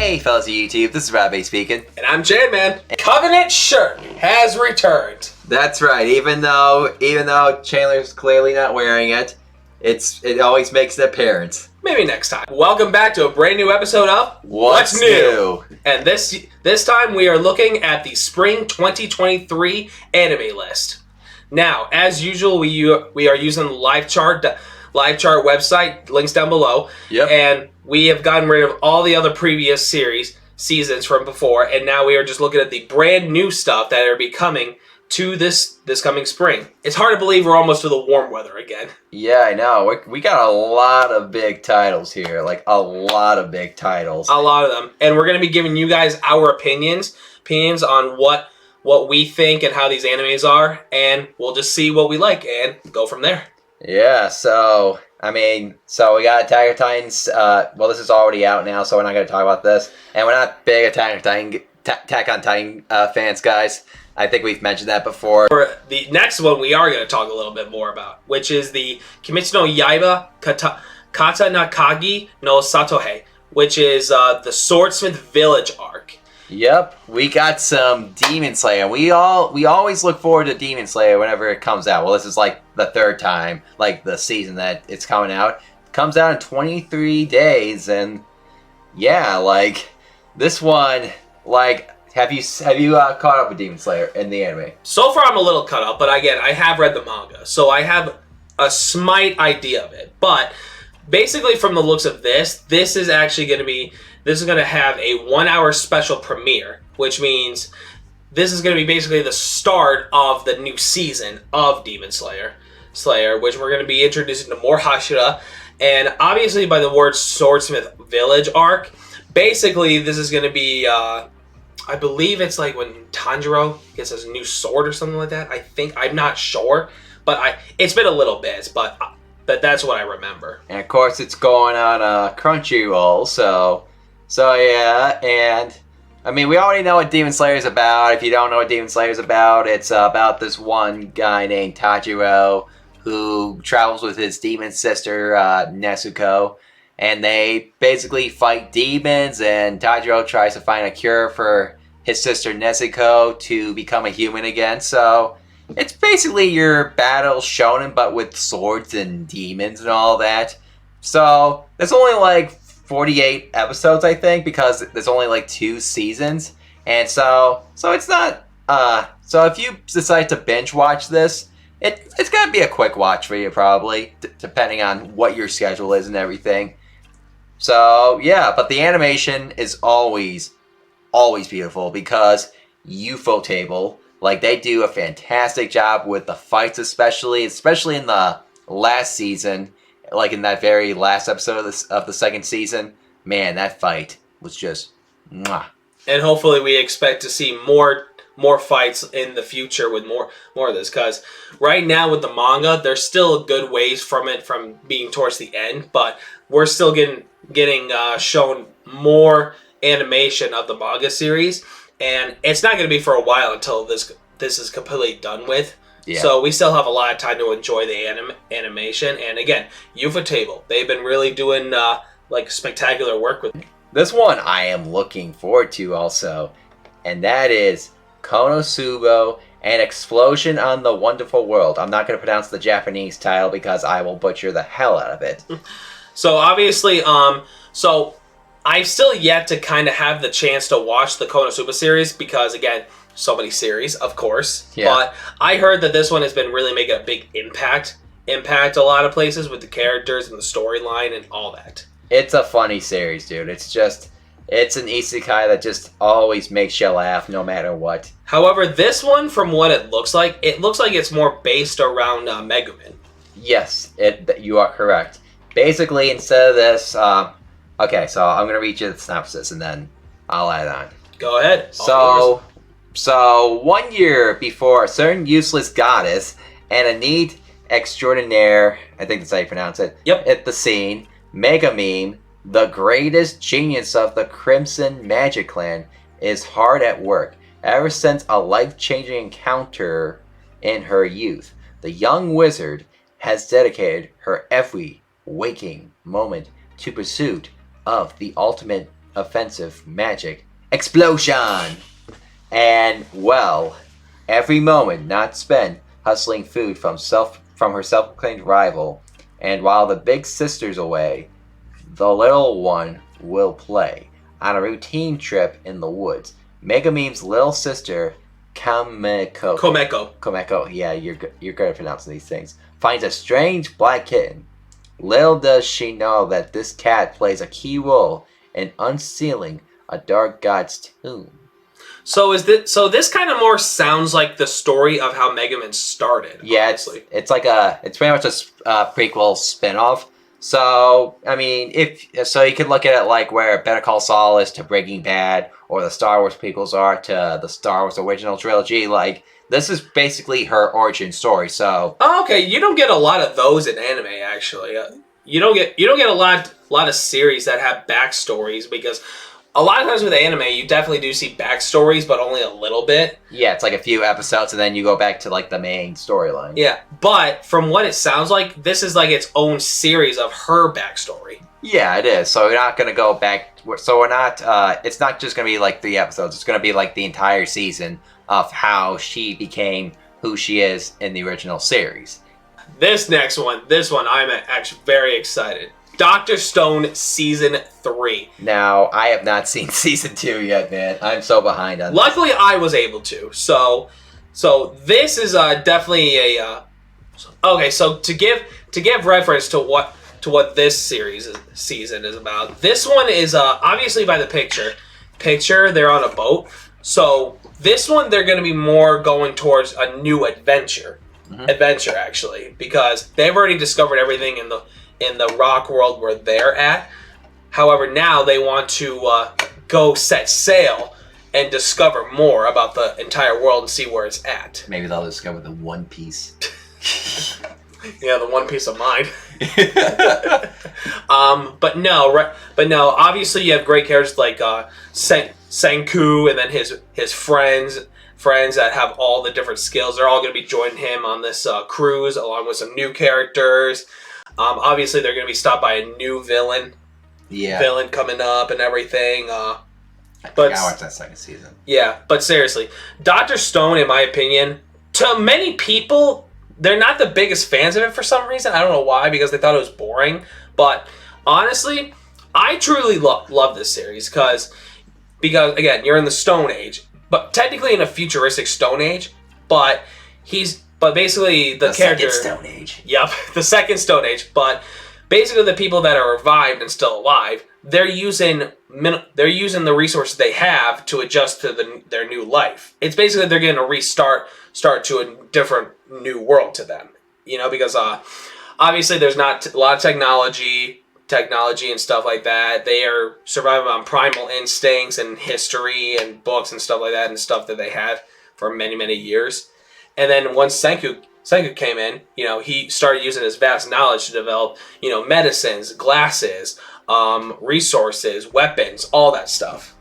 Hey fellas of YouTube, this is Robbie speaking. And I'm J-Man. Covenant shirt has returned. That's right, even though Chandler's clearly not wearing it, it always makes an appearance. Maybe next time. Welcome back to a brand new episode of What's New? And this time we are looking at the Spring 2023 anime list. Now, as usual, we are using the live chart website, links down below. Yep. And we have gotten rid of all the other previous seasons from before, and now we are just looking at the brand new stuff that are becoming to this coming spring. It's hard to believe we're almost to the warm weather again. Yeah, I know. We got a lot of big titles here, like a lot of big titles. A lot of them. And we're going to be giving you guys our opinions on what we think and how these animes are, and we'll just see what we like and go from there. Yeah, so we got Attack on Titans. Well, this is already out now, so we're not going to talk about this. And we're not big Attack on Titan fans, guys. I think we've mentioned that before. For the next one, we are going to talk a little bit more about, which is the Kimetsu no Yaiba Kata Nakagi no Satohei, which is the Swordsmith Village arc. Yep, we got some Demon Slayer. We always look forward to Demon Slayer whenever it comes out. Well, this is like the third time, like the season that it's coming out. It comes out in 23 days, and yeah, like this one, like have you caught up with Demon Slayer in the anime? So far, I'm a little caught up, but again, I have read the manga, so I have a slight idea of it. But basically, from the looks of this is actually going to be. This is going to have a 1-hour special premiere, which means this is going to be basically the start of the new season of Demon Slayer, which we're going to be introducing to more Hashira, and obviously by the word Swordsmith Village arc, basically this is going to be, I believe it's like when Tanjiro gets his new sword or something like that. I'm not sure, but it's been a little bit, but that's what I remember. And of course, it's going on Crunchyroll, So yeah, and we already know what Demon Slayer is about. If you don't know what Demon Slayer is about, it's about this one guy named Tajiro who travels with his demon sister Nezuko, and they basically fight demons, and Tajiro tries to find a cure for his sister Nezuko to become a human again. So it's basically your battle shonen, but with swords and demons and all that. So there's only like 48 episodes, I think, because there's only like 2 seasons, and so it's not. So if you decide to binge watch this, it's gonna be a quick watch for you, probably, depending on what your schedule is and everything. So yeah, but the animation is always beautiful because Ufotable, like, they do a fantastic job with the fights, especially in the last season. Like in that very last episode of the second season, man, that fight was just mwah. And hopefully we expect to see more fights in the future with more of this, because right now with the manga, there's still a good ways from being towards the end, but we're still getting shown more animation of the manga series, and it's not going to be for a while until this is completely done with. Yeah. So we still have a lot of time to enjoy the animation. And again, Ufotable, they've been really doing like spectacular work with it. This one I am looking forward to also, and that is Konosubo, An Explosion on the Wonderful World. I'm not going to pronounce the Japanese title because I will butcher the hell out of it. So obviously, so I've still yet to kind of have the chance to watch the Konosuba series because, again, so many series, of course. Yeah. But I heard that this one has been really making a big impact a lot of places with the characters and the storyline and all that. It's a funny series, dude. It's an isekai that just always makes you laugh no matter what. However, this one, from what it looks like it's more based around Megumin. Yes, you are correct. Basically, instead of this, okay, so I'm going to read you the synopsis and then I'll add on. Go ahead. So 1 year before a certain useless goddess and a neat extraordinaire, I think that's how you pronounce it, yep, hit the scene, Megumin, the greatest genius of the Crimson Magic Clan, is hard at work. Ever since a life-changing encounter in her youth, the young wizard has dedicated her every waking moment to pursuit of the ultimate offensive magic explosion. And well, every moment not spent hustling food from her self-proclaimed rival, and while the big sister's away, the little one will play on a routine trip in the woods. Megumi's little sister, Komeko, yeah, you're good at pronouncing these things, finds a strange black kitten. Little does she know that this cat plays a key role in unsealing a dark god's tomb. So this kind of more sounds like the story of how Megumin started. Yeah, honestly. it's pretty much a prequel spin-off. So I mean, so you could look at it like where Better Call Saul is to Breaking Bad, or the Star Wars prequels are to the Star Wars original trilogy. Like, this is basically her origin story. So okay, you don't get a lot of those in anime, actually. You don't get a lot of series that have backstories, because a lot of times with anime, you definitely do see backstories, but only a little bit. Yeah, it's like a few episodes, and then you go back to like the main storyline. Yeah, but from what it sounds like, this is like its own series of her backstory. Yeah, it is. So we're not going to go back. So we're not. It's not just going to be like 3 episodes. It's going to be like the entire season of how she became who she is in the original series. This one, I'm actually very excited. Dr. Stone Season 3. Now, I have not seen Season 2 yet, man. I'm so behind on Luckily, I was able to. So this is definitely a... okay, so to give reference to what this season is about, this one is obviously by the picture, they're on a boat. So this one, they're going to be more going towards a new adventure. Adventure, actually, because they've already discovered everything in the rock world where they're at. However, now they want to go set sail and discover more about the entire world and see where it's at. Maybe they'll discover the One Piece. Yeah, the One Piece of mind. But no. Obviously, you have great characters like Senku, and then his friends that have all the different skills. They're all going to be joining him on this cruise, along with some new characters. Obviously, they're going to be stopped by a new villain. Yeah. Villain coming up and everything. I watched that second season. Yeah, but seriously, Dr. Stone, in my opinion, to many people, they're not the biggest fans of it for some reason. I don't know why, because they thought it was boring. But honestly, I truly love this series because again, you're in the Stone Age, but technically in a futuristic Stone Age. But basically the character, second Stone Age. Yep, the second Stone Age. But basically, the people that are revived and still alive, they're using the resources they have to adjust to their new life. It's basically they're getting a restart to a different new world to them. Because obviously there's not a lot of technology and stuff like that. They are surviving on primal instincts and history and books and stuff like that, and stuff that they had for many, many years. And then once Senku came in, he started using his vast knowledge to develop, medicines, glasses, resources, weapons, all that stuff.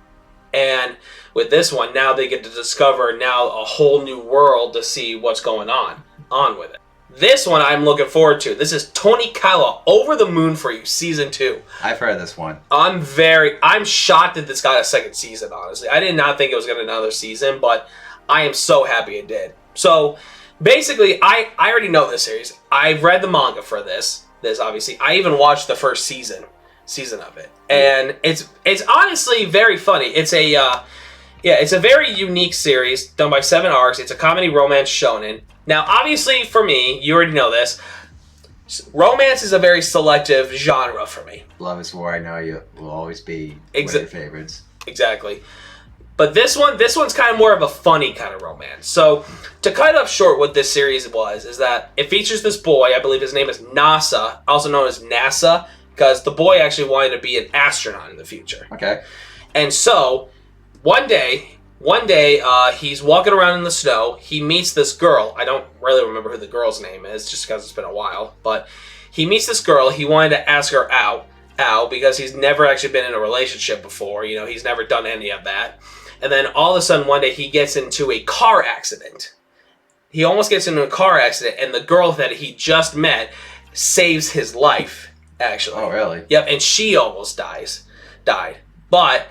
And with this one, now they get to discover now a whole new world to see what's going on with it. This one I'm looking forward to. This is Tonikawa, Over the Moon for You, Season 2. I've heard this one. I'm shocked that this got a second season, honestly. I did not think it was going to another season, but I am so happy it did. So, basically, I already know this series. I've read the manga for this obviously. I even watched the first season of it. And it's honestly very funny. It's a very unique series done by 7 arcs. It's a comedy romance shonen. Now, obviously, for me, you already know this, romance is a very selective genre for me. Love is War, I know you will always be one of your favorites. Exactly. But this one's kind of more of a funny kind of romance. So, to cut it up short, what this series is that it features this boy, I believe his name is Nasa, also known as NASA, because the boy actually wanted to be an astronaut in the future. Okay. And so, one day, he's walking around in the snow. He meets this girl. I don't really remember who the girl's name is, just because it's been a while. But he meets this girl. He wanted to ask her out, because he's never actually been in a relationship before. He's never done any of that. And then all of a sudden, one day, he gets into a car accident. He almost gets into a car accident, and the girl that he just met saves his life, actually. Oh, really? Yep, and she almost died. But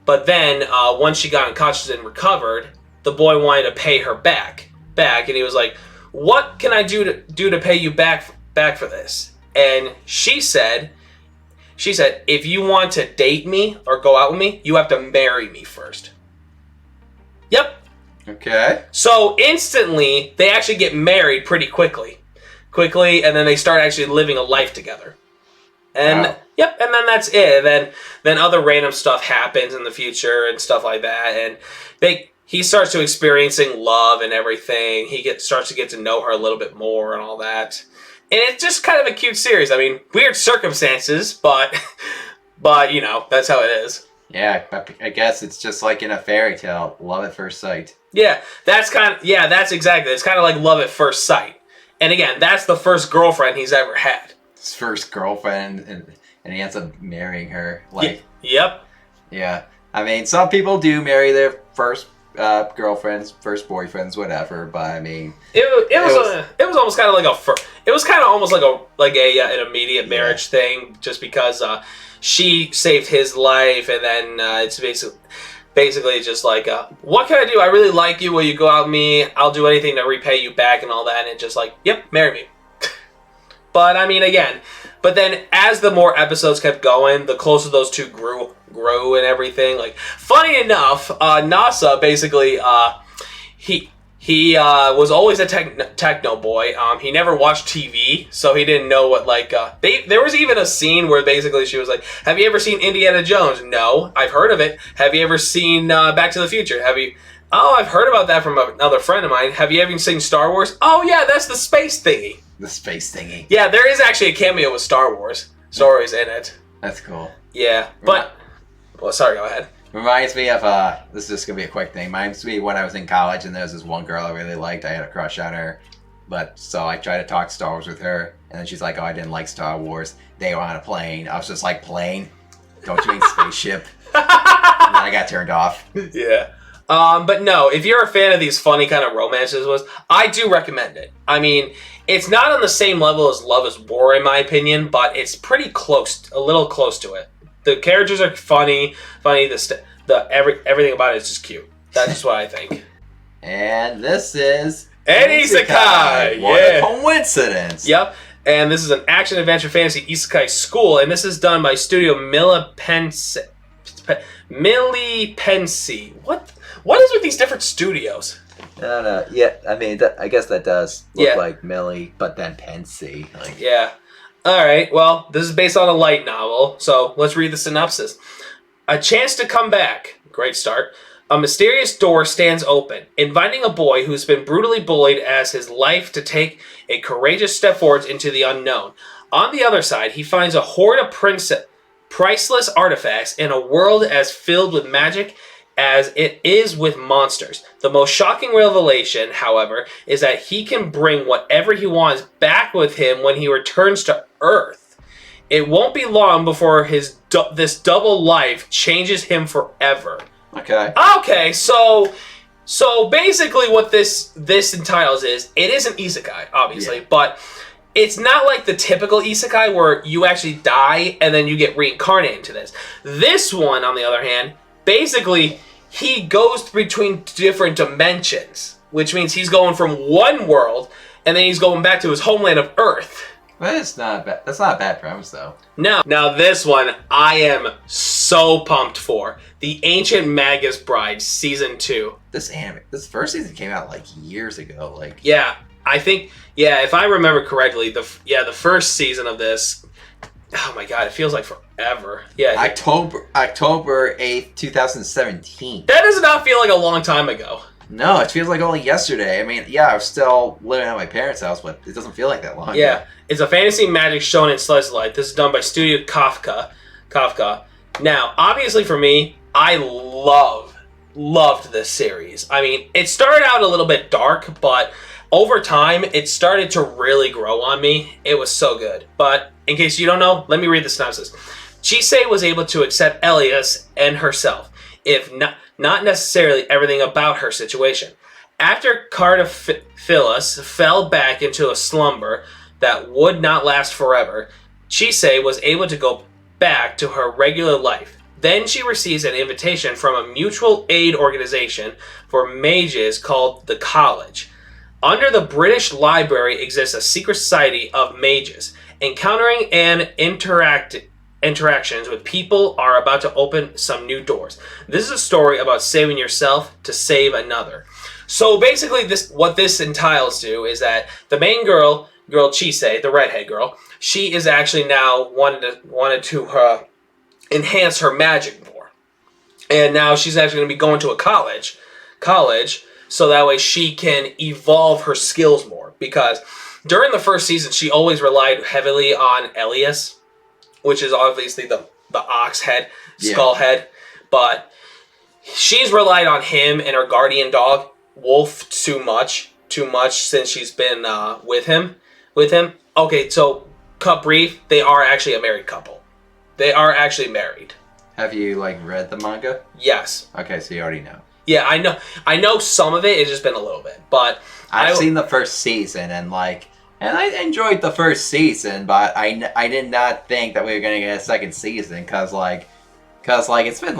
then once she got unconscious and recovered, the boy wanted to pay her back, and he was like, "What can I do to pay you back for this?" And she said, "If you want to date me or go out with me, you have to marry me first." Yep. Okay. So instantly, they actually get married pretty quickly, and then they start actually living a life together. And wow. Yep, and then that's it. And then other random stuff happens in the future and stuff like that, and he starts to experiencing love and everything. He starts to get to know her a little bit more and all that. And it's just kind of a cute series. I mean, weird circumstances, but you know, that's how it is. Yeah, I guess it's just like in a fairy tale, love at first sight. Yeah, that's exactly. It's kind of like love at first sight. And again, that's the first girlfriend he's ever had. His first girlfriend, and he ends up marrying her. Like, yep. Yeah. I mean, some people do marry their first girlfriends, first boyfriends, whatever. But I mean, it was almost kind of like an immediate marriage thing, just because she saved his life, and then it's basically just like, what can I do? I really like you. Will you go out with me? I'll do anything to repay you back and all that. And it's just like, yep, marry me. But I mean, again, but then as the more episodes kept going, the closer those two grew and everything. Like, funny enough, NASA basically he was always a techno boy. He never watched TV, so he didn't know what there was even a scene where basically she was like, "Have you ever seen Indiana Jones?" "No, I've heard of it." "Have you ever seen Back to the Future?" "Have you?" "Oh, I've heard about that from another friend of mine." "Have you ever seen Star Wars?" "Oh yeah, that's the space thingy." The space thingy. Yeah, there is actually a cameo with Star Wars stories in it. That's cool. Yeah, but well, sorry, go ahead. Reminds me of this is just gonna be a quick thing. Reminds me when I was in college and there was this one girl I really liked. I had a crush on her, but so I tried to talk Star Wars with her, and then she's like, "Oh, I didn't like Star Wars. They were on a plane." I was just like, "Plane? Don't you mean spaceship?" And then I got turned off. Yeah. But no, if you're a fan of these funny kind of romances, I do recommend it. I mean, it's not on the same level as Love is War, in my opinion, but it's pretty close, a little close to it. The characters are funny. Everything about it is just cute. That's just what I think. And this is an isekai. What a coincidence. Yep. And this is an action adventure fantasy isekai school, and this is done by Studio Millipensi. What is with these different studios? I don't know. Yeah, I mean, I guess that does look like Millie, but then Pensy. Like. Yeah. All right. Well, this is based on a light novel, so let's read the synopsis. A chance to come back. Great start. A mysterious door stands open, inviting a boy who's been brutally bullied as his life to take a courageous step forward into the unknown. On the other side, he finds a hoard of priceless artifacts in a world as filled with magic as it is with monsters. The most shocking revelation, however, is that he can bring whatever he wants back with him when he returns to Earth. It won't be long before this double life changes him forever. Okay, so basically what this entitles is, it is an isekai, obviously, but it's not like the typical isekai where you actually die and then you get reincarnated into this. This one, on the other hand, basically, he goes between different dimensions, which means he's going from one world and then he's going back to his homeland of Earth. That's not bad. That's not a bad premise, though. No. Now this one, I am so pumped for. The Ancient Magus Bride, Season 2. This first season came out like years ago. Yeah, I think, if I remember correctly, the first season of this, oh my god, it feels like forever. Yeah. October 8th, 2017. That does not feel like a long time ago. No, it feels like only yesterday. I mean, I was still living at my parents' house, but it doesn't feel like that long ago. It's a fantasy magic shonen slice of life. This is done by Studio Kafka. Now, obviously for me, I loved this series. I mean, it started out a little bit dark, but over time, it started to really grow on me. It was so good. But in case you don't know, let me read the synopsis. Chisei was able to accept Elias and herself, if not necessarily everything about her situation. After Cardaphilus fell back into a slumber that would not last forever, Chisei was able to go back to her regular life. Then she receives an invitation from a mutual aid organization for mages called the College. Under the British Library exists a secret society of mages. Encountering and interactions with people are about to open some new doors. This is a story about saving yourself to save another. So basically, what this entiles to is that the main girl Chise, the redhead girl, she is actually now wanted to enhance her magic more, and now she's actually going to be going to a college, so that way she can evolve her skills more. Because during the first season, she always relied heavily on Elias, which is obviously the ox head, skull head, but she's relied on him and her guardian dog Wolf too much since she's been with him. Okay, so cut brief, they are actually a married couple. They are actually married. Have you read the manga? Yes. Okay, so you already know. Yeah, I know some of it. It's just been a little bit, but I've seen the first season and I enjoyed the first season, but I did not think that we were gonna get a second season because it's been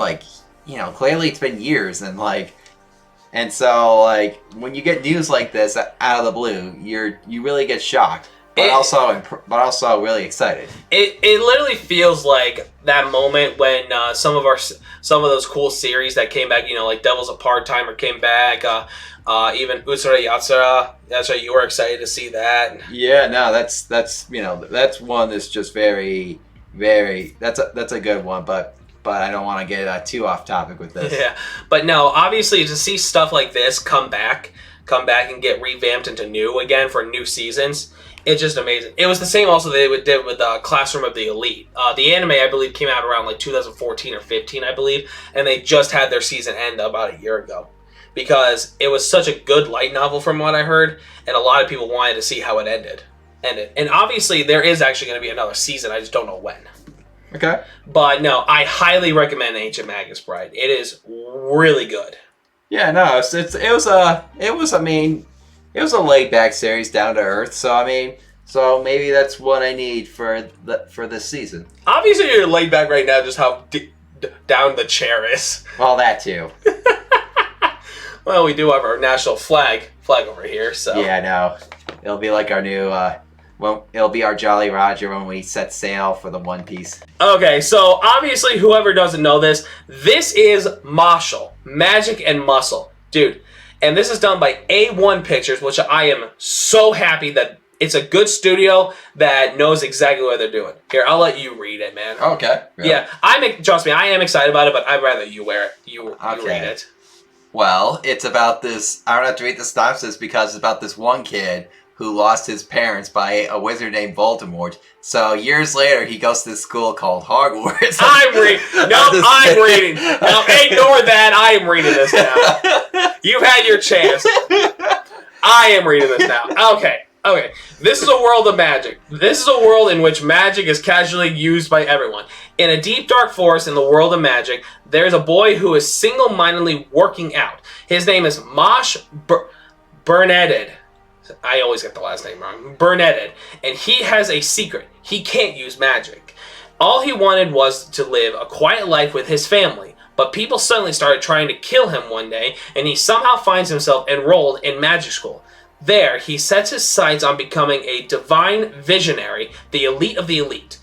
clearly it's been years and so when you get news like this out of the blue, you really get shocked. But also really excited. It literally feels like that moment when some of those cool series that came back, like Devils of Part-Timer came back, even Usura Yatsura. That's right, you were excited to see that. Yeah, no, that's one that's just very, very. That's a good one, but I don't want to get too off topic with this. Yeah, but no, obviously to see stuff like this come back and get revamped into new again for new seasons. It's just amazing. It was the same also they did with Classroom of the Elite. The anime, I believe, came out around 2014 or 15, I believe, and they just had their season end about a year ago because it was such a good light novel from what I heard, and a lot of people wanted to see how it ended. And obviously, there is actually going to be another season. I just don't know when. Okay. But no, I highly recommend Ancient Magus Bride. It is really good. Yeah, no, it was a laid back series, down to earth. So maybe that's what I need for this season. Obviously, you're laid back right now, just how down the chair is. Well, that too. Well, we do have our national flag over here, so yeah, no, it'll be like our new. It'll be our Jolly Roger when we set sail for the One Piece. Okay, so obviously, whoever doesn't know this is Marshall, Magic and Muscle, dude. And this is done by A1 Pictures, which I am so happy that it's a good studio that knows exactly what they're doing. Here, I'll let you read it, man. Okay. Really? Yeah, trust me, I am excited about it, but I'd rather you wear it. You read it. Well, it's about this. I don't have to read the synopsis because it's about this one kid who lost his parents by a wizard named Voldemort. So years later, he goes to this school called Hogwarts. I'm reading. Now, ignore that. I am reading this now. You've had your chance. I am reading this now. Okay. This is a world of magic. This is a world in which magic is casually used by everyone. In a deep, dark forest in the world of magic, there's a boy who is single-mindedly working out. His name is Mosh Bernadette. I always get the last name wrong. Bernadette. And he has a secret. He can't use magic. All he wanted was to live a quiet life with his family. But people suddenly started trying to kill him one day, and he somehow finds himself enrolled in magic school. There, he sets his sights on becoming a divine visionary, the elite of the elite.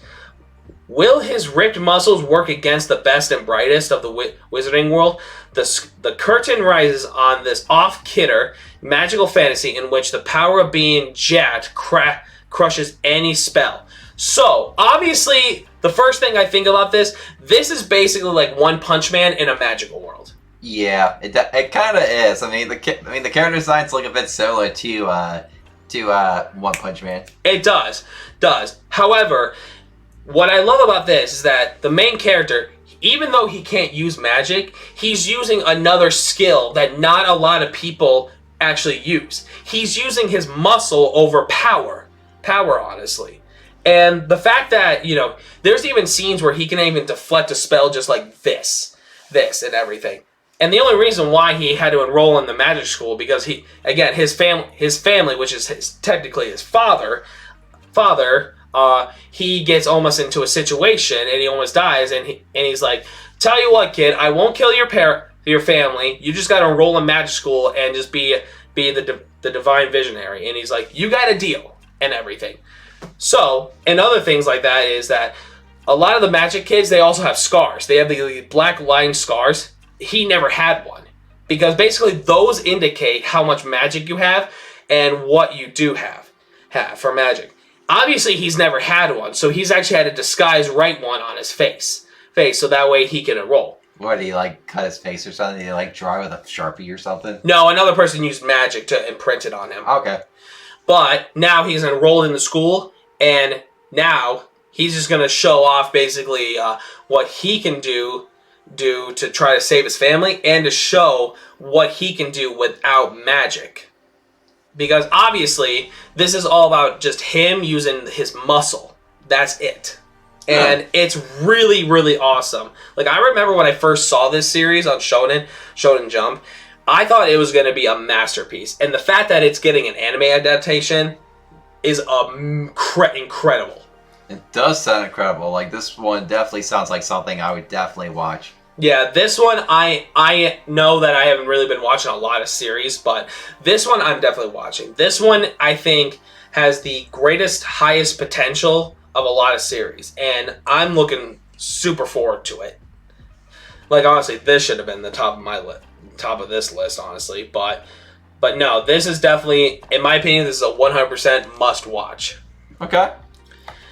Will his ripped muscles work against the best and brightest of the wizarding world? The curtain rises on this off-kidder magical fantasy in which the power of being jacked crushes any spell. So, obviously, the first thing I think about this is basically like One Punch Man in a magical world. Yeah, it kind of is. I mean, the character designs look a bit similar to One Punch Man. It does. However, what I love about this is that the main character, even though he can't use magic, he's using another skill that not a lot of people actually use. He's using his muscle over power, honestly. And the fact that, there's even scenes where he can even deflect a spell just like this and everything. And the only reason why he had to enroll in the magic school because his family, which is technically his father, he gets almost into a situation and he almost dies, and he's like, "Tell you what, kid, I won't kill your family. You just got to enroll in magic school and just be the divine visionary." And he's like, "You got a deal," and everything. So, and other things like that is that a lot of the magic kids, they also have scars. They have the black line scars. He never had one, because basically those indicate how much magic you have and what you do have for magic. Obviously, he's never had one, so he's actually had to disguise write one on his face, so that way he can enroll. What, did he like cut his face or something? Did he like draw with a Sharpie or something? No, another person used magic to imprint it on him. Okay. But now he's enrolled in the school, and now he's just going to show off basically what he can do to try to save his family, and to show what he can do without magic. Because obviously, this is all about just him using his muscle. That's it. And it's really, really awesome. Like, I remember when I first saw this series on Shonen Jump, I thought it was going to be a masterpiece. And the fact that it's getting an anime adaptation is incredible. It does sound incredible. Like, this one definitely sounds like something I would definitely watch. Yeah, this one, I know that I haven't really been watching a lot of series, but this one I'm definitely watching. This one, I think, has the greatest, highest potential of a lot of series, and I'm looking super forward to it. Like, honestly, this should have been the top of this list, honestly, but no, this is definitely, in my opinion, this is a 100% must watch. Okay.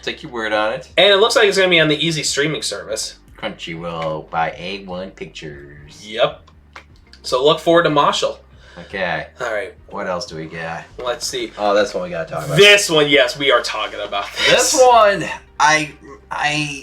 Take your word on it. And it looks like it's going to be on the easy streaming service. Crunchyroll by A1 Pictures. Yep. So look forward to Marshall. Okay. All right. What else do we got? Let's see. Oh, this one we gotta talk about. This one, yes, we are talking about this. This one, I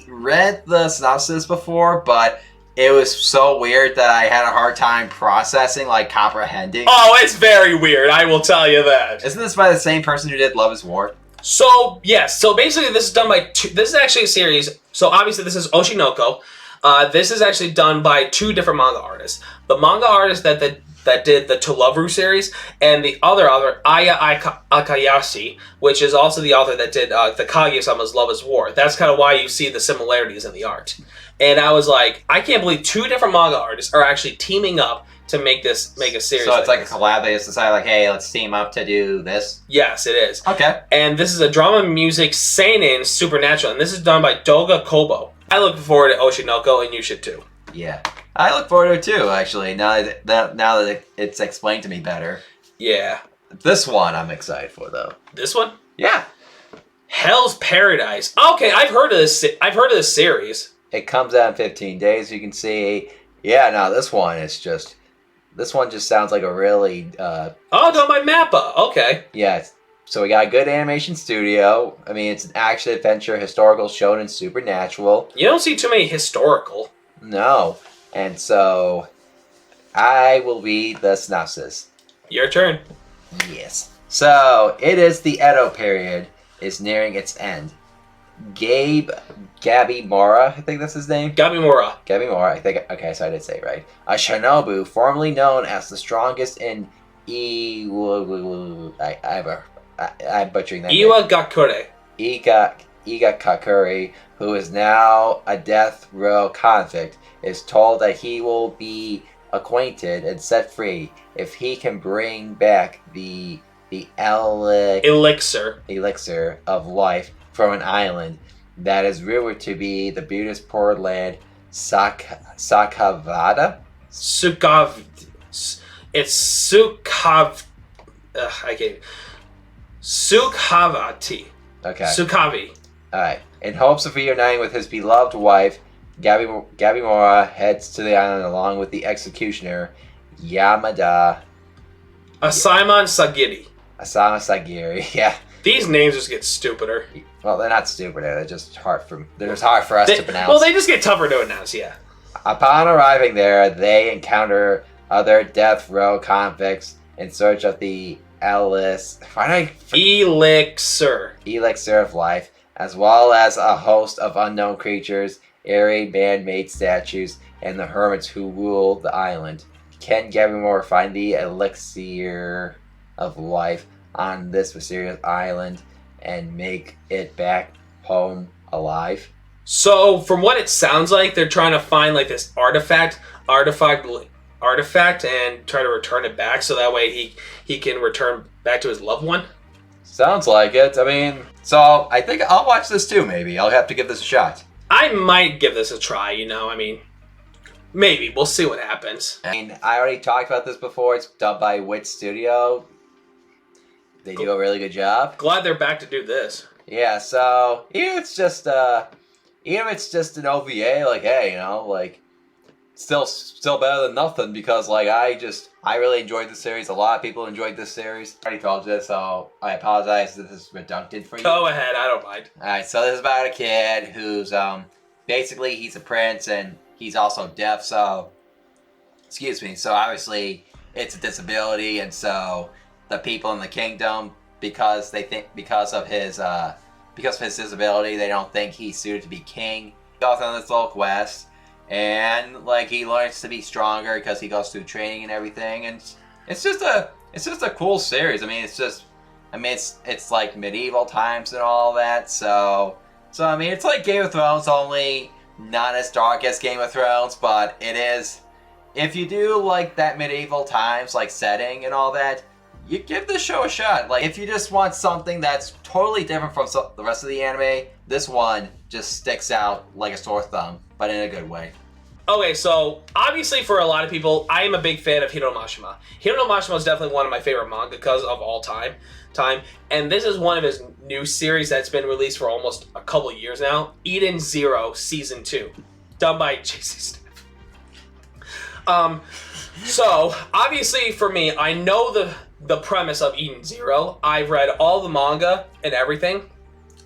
read the synopsis before, but it was so weird that I had a hard time processing, like comprehending. Oh, it's very weird. I will tell you that. Isn't this by the same person who did Love Is War? So, yes. So, basically, this is done by this is actually a series. So, obviously, this is Oshinoko. This is actually done by two different manga artists. The manga artist that did the To Love Ru series, and the other author, Aya Akayashi, which is also the author that did the Kaguya-sama's Love Is War. That's kind of why you see the similarities in the art. And I was like, I can't believe two different manga artists are actually teaming up to make a series. So it's like a collab. They just decided, like, hey, let's team up to do this. Yes, it is. Okay. And this is a drama, music, seinen, supernatural, and this is done by Doga Kobo. I look forward to Oshinoko, and you should too. Yeah, I look forward to it too. Actually, now that it's explained to me better. Yeah. This one I'm excited for, though. This one? Yeah. Hell's Paradise. Okay, I've heard of this. I've heard of this series. It comes out in 15 days. You can see. Yeah. No, this one just sounds like a really. Done by Mappa. Okay. Yeah. So we got a good animation studio. I mean, it's an action adventure, historical, shonen, supernatural. You don't see too many historical. No. And so I will read the synopsis. Your turn. Yes. So it is the Edo period is nearing its end. Gabi Mora, I think that's his name. Gabi Mora, I think. Okay, so I did say it right. A shinobu, formerly known as the strongest in I'm butchering that. Iwagakure. Iga Kakuri, who is now a death row convict, is told that he will be acquainted and set free if he can bring back the elixir of life from an island that is rumored to be the Buddhist portal land Sakavada. It's Sukhavati. Okay. Sukavi. Alright. In hopes of reuniting with his beloved wife, Gabi Mora heads to the island along with the executioner, Yamada Asaiman Sagiri. Asama Sagiri. Yeah. These names just get stupider. Well, they're not stupid. They're just hard for us to pronounce. Well, they just get tougher to announce, yeah. Upon arriving there, they encounter other death row convicts in search of the elixir of life, as well as a host of unknown creatures, eerie man-made statues, and the hermits who rule the island. Can Gabimore find the elixir of life on this mysterious island and make it back home alive. So from what it sounds like, they're trying to find like this artifact, and try to return it back, so that way he can return back to his loved one. Sounds like it. I mean, so I think I'll watch this too. Maybe I'll have to give this a shot. I might give this a try. I mean, maybe we'll see what happens. I mean, I already talked about this before. It's done by Wit Studio. They do a really good job. Glad they're back to do this. Yeah. So even if it's just an OVA, like, hey, like, still better than nothing, because like I really enjoyed the series. A lot of people enjoyed this series. I already told you this, so I apologize if this is redundant for you. Go ahead, I don't mind. Alright, so this is about a kid who's basically he's a prince and he's also deaf, so so obviously it's a disability, and so the people in the kingdom, because of his disability, they don't think he's suited to be king. He goes on this little quest, and like he learns to be stronger because he goes through training and everything, and it's just a cool series. I mean, it's like medieval times and all that. So I mean, it's like Game of Thrones, only not as dark as Game of Thrones, but it is. If you do like that medieval times like setting and all that, you give this show a shot. Like, if you just want something that's totally different from the rest of the anime, this one just sticks out like a sore thumb, but in a good way. Okay, so obviously for a lot of people, I am a big fan of Hiro no Mashima. Hiro no Mashima is definitely one of my favorite mangakas of all time. And this is one of his new series that's been released for almost a couple of years now. Eden Zero Season 2, done by JC Staff. So obviously for me, I know the premise of Eden Zero. I've read all the manga and everything.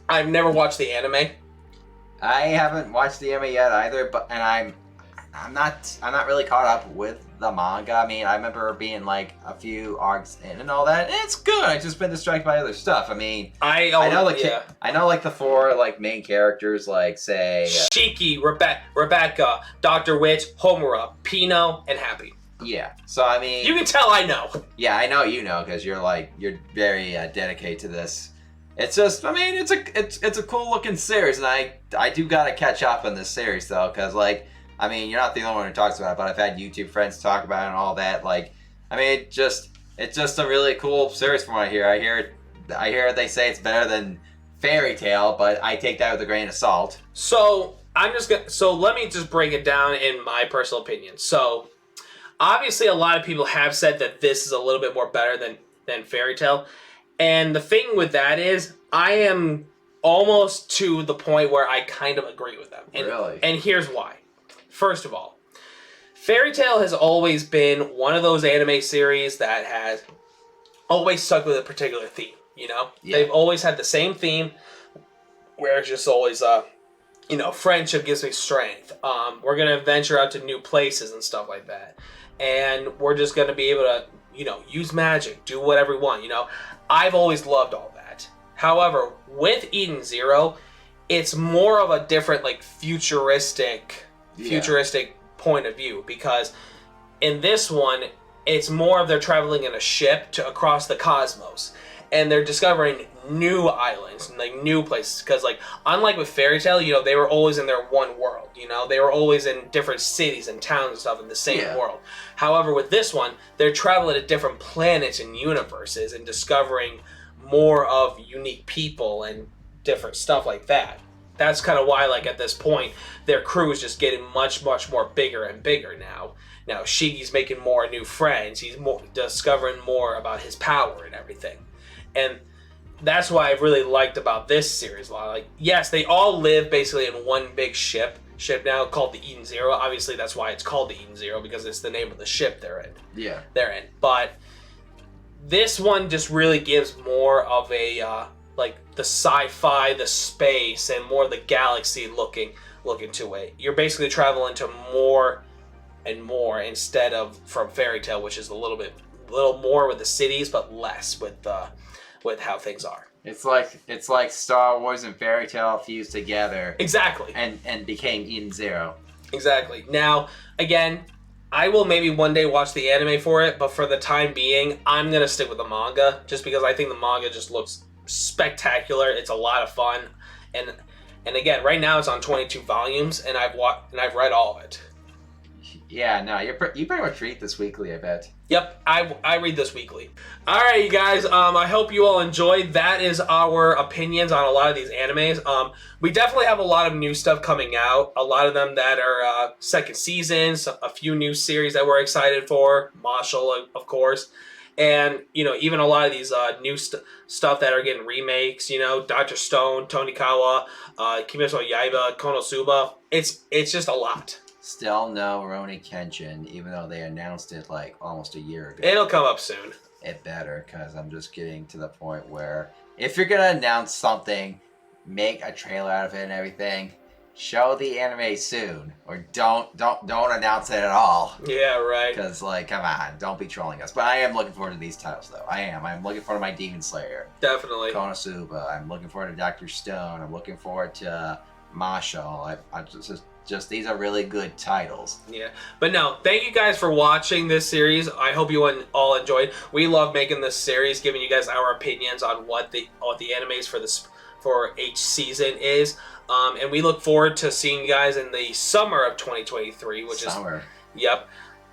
I've never watched the anime. I haven't watched the anime yet either, but I'm not really caught up with the manga. I mean, I remember being like a few arcs in and all that. And it's good. I've just been distracted by other stuff. I mean, I know like the four like main characters, like say Shiki, Rebecca, Dr. Witch, Homura, Pino, and Happy. Yeah. So I mean, you can tell I know. Yeah, I know you know, because you're very dedicated to this. It's just, I mean, it's a cool looking series, and I do gotta catch up on this series though, because like, I mean, you're not the only one who talks about it, but I've had YouTube friends talk about it and all that. Like, I mean, it's just a really cool series from what I hear. I hear they say it's better than Fairy Tail, but I take that with a grain of salt. So let me just break it down in my personal opinion. So obviously, a lot of people have said that this is a little bit more better than Fairy Tail. And the thing with that is, I am almost to the point where I kind of agree with them. Really? And here's why. First of all, Fairy Tail has always been one of those anime series that has always stuck with a particular theme, Yeah. They've always had the same theme, where it's just always, friendship gives me strength. We're going to venture out to new places and stuff like that. And we're just going to be able to, use magic, do whatever we want, I've always loved all that. However, with Eden Zero, it's more of a different, like, futuristic point of view, because in this one, it's more of they're traveling in a ship across the cosmos, and they're discovering new islands and like new places. Because like, unlike with Fairy Tail, they were always in their one world. They were always in different cities and towns and stuff in the same world. However, with this one, they're traveling to different planets and universes and discovering more of unique people and different stuff like that. That's kind of why, like, at this point, their crew is just getting much, much more bigger and bigger now. Now, Shigi's making more new friends. He's discovering more about his power and everything. And that's what I've really liked about this series a lot. Like, yes, they all live basically in one big ship now called the Eden Zero. Obviously, that's why it's called the Eden Zero, because it's the name of the ship they're in. Yeah. They're in. But this one just really gives more of a, like, the sci-fi, the space, and more the galaxy looking to it. You're basically traveling to more and more instead of from Fairy Tail, which is a little more with the cities, but less with how things are. It's like Star Wars and Fairy Tail fused together. Exactly. And became Eden Zero. Exactly. Now, again, I will maybe one day watch the anime for it, but for the time being, I'm going to stick with the manga, just because I think the manga just looks spectacular. It's a lot of fun, and And again, right now it's on 22 volumes, and I've read all of it. Yeah, no, you pretty much read this weekly, I bet. Yep, I read this weekly. All right, you guys. I hope you all enjoyed. That is our opinions on a lot of these animes. We definitely have a lot of new stuff coming out. A lot of them that are second seasons. A few new series that we're excited for. Marshall, of course, and even a lot of these new stuff that are getting remakes. Dr. Stone, Tonikawa, Kimetsu no Yaiba, Konosuba. It's just a lot. Still no Rurouni Kenshin, even though they announced it like almost a year ago. It'll come up soon. It better, because I'm just getting to the point where if you're gonna announce something, make a trailer out of it and everything. Show the anime soon, or don't announce it at all. Yeah, right. Because come on, don't be trolling us. But I am looking forward to these titles, though. I'm looking forward to my Demon Slayer. Definitely. Konosuba. I'm looking forward to Dr. Stone. I'm looking forward to Masho. I just these are really good titles. Yeah, but no, thank you guys for watching this series. I hope you all enjoyed. We love making this series, giving you guys our opinions on what the animes for each season is, and we look forward to seeing you guys in the summer of 2023, which Summer. is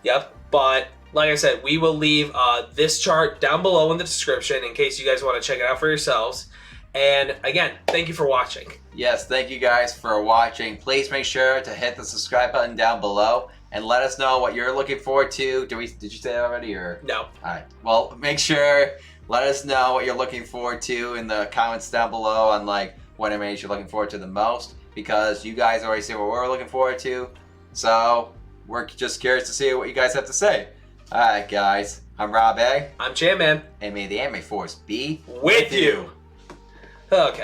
yep. But like I said, we will leave this chart down below in the description in case you guys want to check it out for yourselves. And again, thank you for watching. Yes, thank you guys for watching. Please make sure to hit the subscribe button down below and let us know what you're looking forward to. Did you say that already, or no? All right. Well, make sure let us know what you're looking forward to in the comments down below on what animes you're looking forward to the most, because you guys already see what we're looking forward to. So we're just curious to see what you guys have to say. All right, guys. I'm Rob A. I'm Chan Man. And may the anime force be with you. Okay.